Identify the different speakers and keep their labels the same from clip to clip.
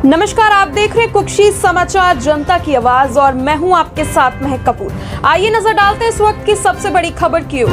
Speaker 1: नमस्कार, आप देख रहे हैं कुक्षी समाचार जनता की आवाज और मैं हूं आपके साथ महक कपूर। आइए नजर डालते हैं इस वक्त की सबसे बड़ी खबर की ओर।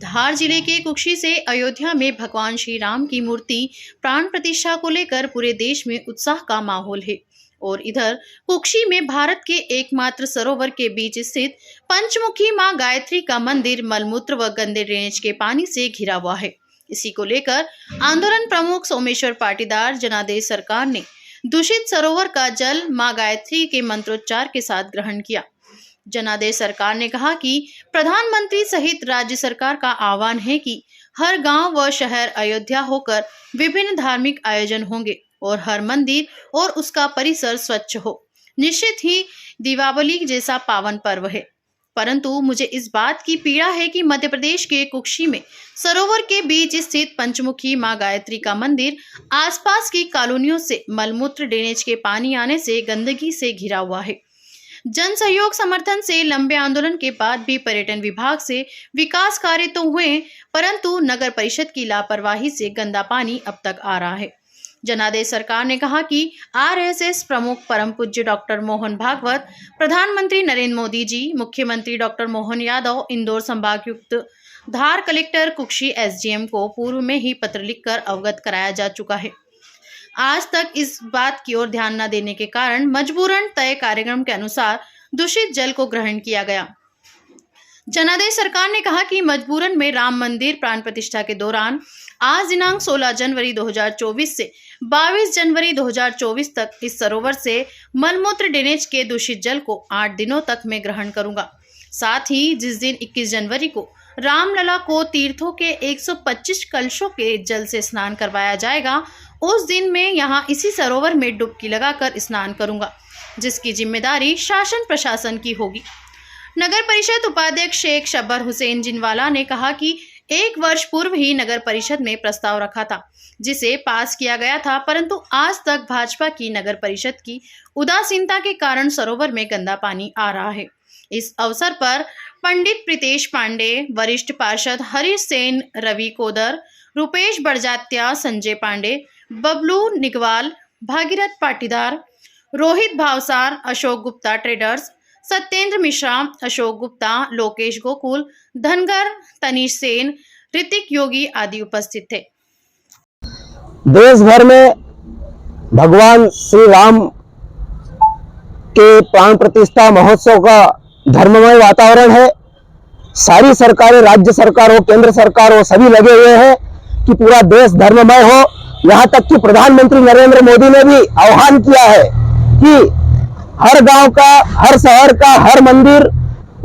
Speaker 2: धार जिले के कुक्षी से अयोध्या में भगवान श्री राम की मूर्ति प्राण प्रतिष्ठा को लेकर पूरे देश में उत्साह का माहौल है और इधर कुक्षी में भारत के एकमात्र सरोवर के बीच स्थित पंचमुखी मां गायत्री का मंदिर मलमूत्र व गंदे ड्रेनेज के पानी से घिरा हुआ है। इसी को लेकर आंदोलन प्रमुख सोमेश्वर पाटीदार जनादेश सरकार ने दूषित सरोवर का जल मां गायत्री के मंत्रोच्चार के साथ ग्रहण किया। जनादेश सरकार ने कहा कि प्रधानमंत्री सहित राज्य सरकार का आह्वान है कि हर गांव व शहर अयोध्या होकर विभिन्न धार्मिक आयोजन होंगे और हर मंदिर और उसका परिसर स्वच्छ हो। निश्चित ही दीपावली जैसा पावन पर्व है, परंतु मुझे इस बात की पीड़ा है कि मध्य प्रदेश के कुक्षी में सरोवर के बीच स्थित पंचमुखी मां गायत्री का मंदिर आसपास की कॉलोनियों से मलमूत्र ड्रेनेज के पानी आने से गंदगी से घिरा हुआ है। जन सहयोग समर्थन से लंबे आंदोलन के बाद भी पर्यटन विभाग से विकास कार्य तो हुए, परंतु नगर परिषद की लापरवाही से गंदा पानी अब तक आ रहा है। जनादेश सरकार ने कहा कि आरएसएस प्रमुख परम पूज्य डॉक्टर मोहन भागवत, प्रधानमंत्री नरेंद्र मोदी जी, मुख्यमंत्री डॉक्टर मोहन यादव, इंदौर संभागायुक्त धार, कलेक्टर कुक्षी एसडीएम को पूर्व में ही पत्र लिखकर अवगत कराया जा चुका है। आज तक इस बात की ओर ध्यान न देने के कारण मजबूरन तय कार्यक्रम के अनुसार दूषित जल को ग्रहण किया गया। जनादेश सरकार ने कहा कि मजबूरन में राम मंदिर प्राण प्रतिष्ठा के दौरान आज दिनांक 16 जनवरी 2024 से 22 जनवरी 2024 तक इस सरोवर से मलमूत्र ड्रेनेज के दूषित जल को 8 दिनों तक मैं ग्रहण करूंगा। साथ ही जिस दिन 21 जनवरी को रामलला को तीर्थों के 125 कलशों के जल से स्नान करवाया जाएगा, उस दिन मैं यहाँ इसी सरोवर में डुबकी लगाकर स्नान करूंगा, जिसकी जिम्मेदारी शासन प्रशासन की होगी। नगर परिषद उपाध्यक्ष शेख शब्बर हुसैन जिनवाला ने कहा कि 1 वर्ष पूर्व ही नगर परिषद में प्रस्ताव रखा था, जिसे पास किया गया था, परंतु आज तक भाजपा की नगर परिषद की उदासीनता के कारण सरोवर में गंदा पानी आ रहा है। इस अवसर पर पंडित प्रीतेश पांडे, वरिष्ठ पार्षद हरीश सेन, रवि कोदर, रुपेश बड़जात्या, संजय पांडे, बबलू निगवाल, भागीरथ पाटीदार, रोहित भावसार, अशोक गुप्ता ट्रेडर्स, सत्येंद्र मिश्रा, अशोक गुप्ता, लोकेश गोकुल, धनगर, तनीश सेन, ऋतिक योगी आदि उपस्थित थे।
Speaker 3: देश भर में भगवान श्री राम के प्राण प्रतिष्ठा महोत्सव का धर्ममय वातावरण है। सारी सरकारें, राज्य सरकार हो, केंद्र सरकार हो, सभी लगे हुए हैं कि पूरा देश धर्ममय हो। यहाँ तक कि प्रधानमंत्री नरेंद्र मोदी ने भी आह्वान किया है कि हर गांव का, हर शहर का, हर मंदिर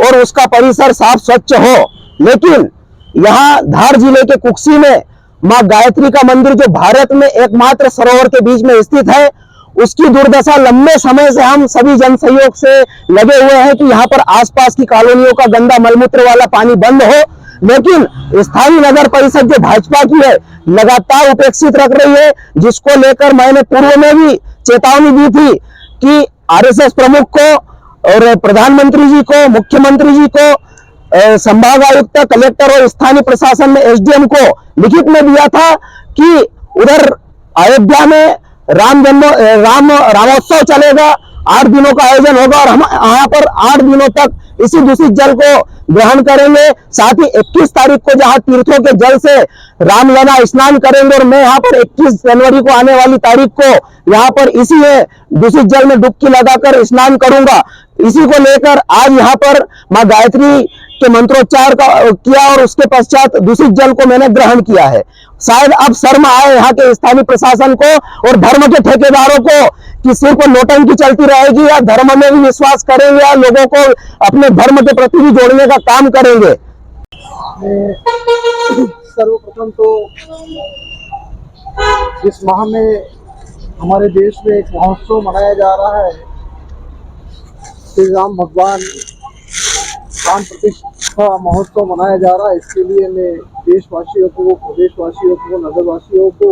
Speaker 3: और उसका परिसर साफ स्वच्छ हो। लेकिन यहाँ धार जिले के कुक्षी में मां गायत्री का मंदिर, जो भारत में एकमात्र सरोवर के बीच में स्थित है, उसकी दुर्दशा लंबे समय से हम सभी जन सहयोग से लगे हुए हैं कि यहाँ पर आसपास की कॉलोनियों का गंदा मलमूत्र वाला पानी बंद हो। लेकिन स्थानीय नगर परिषद जो भाजपा की है, लगातार उपेक्षित रख रही है, जिसको लेकर मैंने पूर्व में भी चेतावनी दी थी कि आरएसएस प्रमुख को और प्रधानमंत्री जी को, मुख्यमंत्री जी को, संभाग आयुक्त, कलेक्टर और स्थानीय प्रशासन में एसडीएम को लिखित में दिया था कि उधर अयोध्या में रामोत्सव चलेगा, 8 दिनों का आयोजन होगा और हम यहाँ पर 8 दिनों तक इसी दूषित जल को ग्रहण करेंगे। साथ ही 21 तारीख को जहाँ तीर्थों के जल से रामलला स्नान करेंगे और मैं यहाँ पर 21 जनवरी को आने वाली तारीख को यहाँ पर इसी दूषित जल में डुबकी लगाकर स्नान करूंगा। इसी को लेकर आज यहाँ पर मां गायत्री के मंत्रोच्चार किया और उसके पश्चात दूषित जल को मैंने ग्रहण किया है। शायद अब शर्म आए यहाँ के स्थानीय प्रशासन को और धर्म के ठेकेदारों को कि सिर्फ नोटंकी चलती रहेगी या धर्म में भी विश्वास करेंगे या लोगों को अपने धर्म के प्रति भी जोड़ने का काम करेंगे।
Speaker 4: सर्वप्रथम तो इस माह में हमारे देश में एक महोत्सव मनाया जा रहा है। श्री राम भगवान प्राण प्रतिष्ठा महोत्सव मनाया जा रहा है। इसके लिए मैं देशवासियों को, प्रदेशवासियों को, नगरवासियों को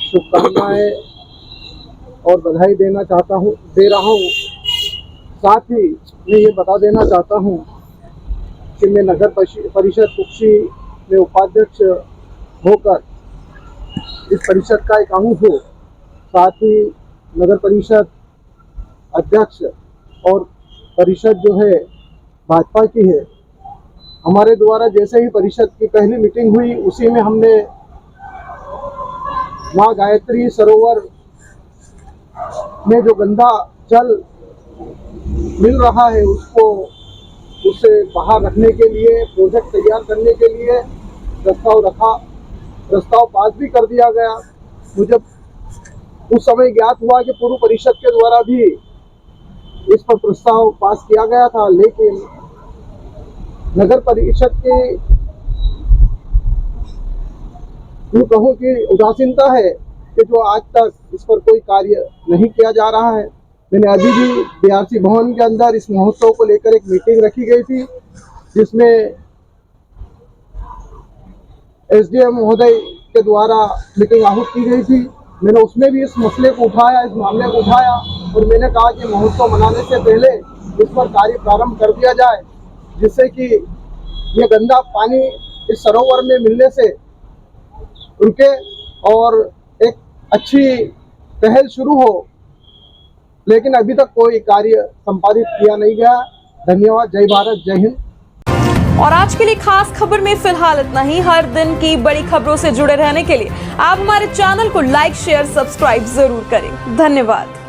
Speaker 4: शुभकामनाएं और बधाई दे रहा हूँ। साथ ही मैं ये बता देना चाहता हूँ कि मैं नगर परिषद कुक्षी में उपाध्यक्ष होकर इस परिषद का एक अंग हूँ साथ ही नगर परिषद अध्यक्ष और परिषद जो है भाजपा की है, हमारे द्वारा जैसे ही परिषद की पहली मीटिंग हुई उसी में हमने माँ गायत्री सरोवर में जो गंदा जल मिल रहा है उससे बाहर रखने के लिए प्रोजेक्ट तैयार करने के लिए प्रस्ताव पास भी कर दिया गया। मुझे उस समय ज्ञात हुआ कि पूर्व परिषद के द्वारा भी इस पर प्रस्ताव पास किया गया था, लेकिन नगर परिषद की यूँ कहूँ कि उदासीनता है कि जो आज तक इस पर कोई कार्य नहीं किया जा रहा है। मैंने अभी भी बीआरसी भवन के अंदर इस महोत्सव को लेकर एक मीटिंग रखी गई थी, जिसमें एसडीएम महोदय के द्वारा मीटिंग आहूत की गई थी। मैंने उसमें भी इस मसले को उठाया, इस मामले को उठाया और मैंने कहा कि महोत्सव मनाने से पहले इस पर कार्य प्रारंभ कर दिया जाए, जिससे कि ये गंदा पानी इस सरोवर में मिलने से रुके और एक अच्छी पहल शुरू हो। लेकिन अभी तक कोई कार्य संपादित किया नहीं गया। धन्यवाद। जय भारत, जय हिंद।
Speaker 1: और आज के लिए खास खबर में फिलहाल इतना ही। हर दिन की बड़ी खबरों से जुड़े रहने के लिए आप हमारे चैनल को लाइक, शेयर, सब्सक्राइब जरूर करें। धन्यवाद।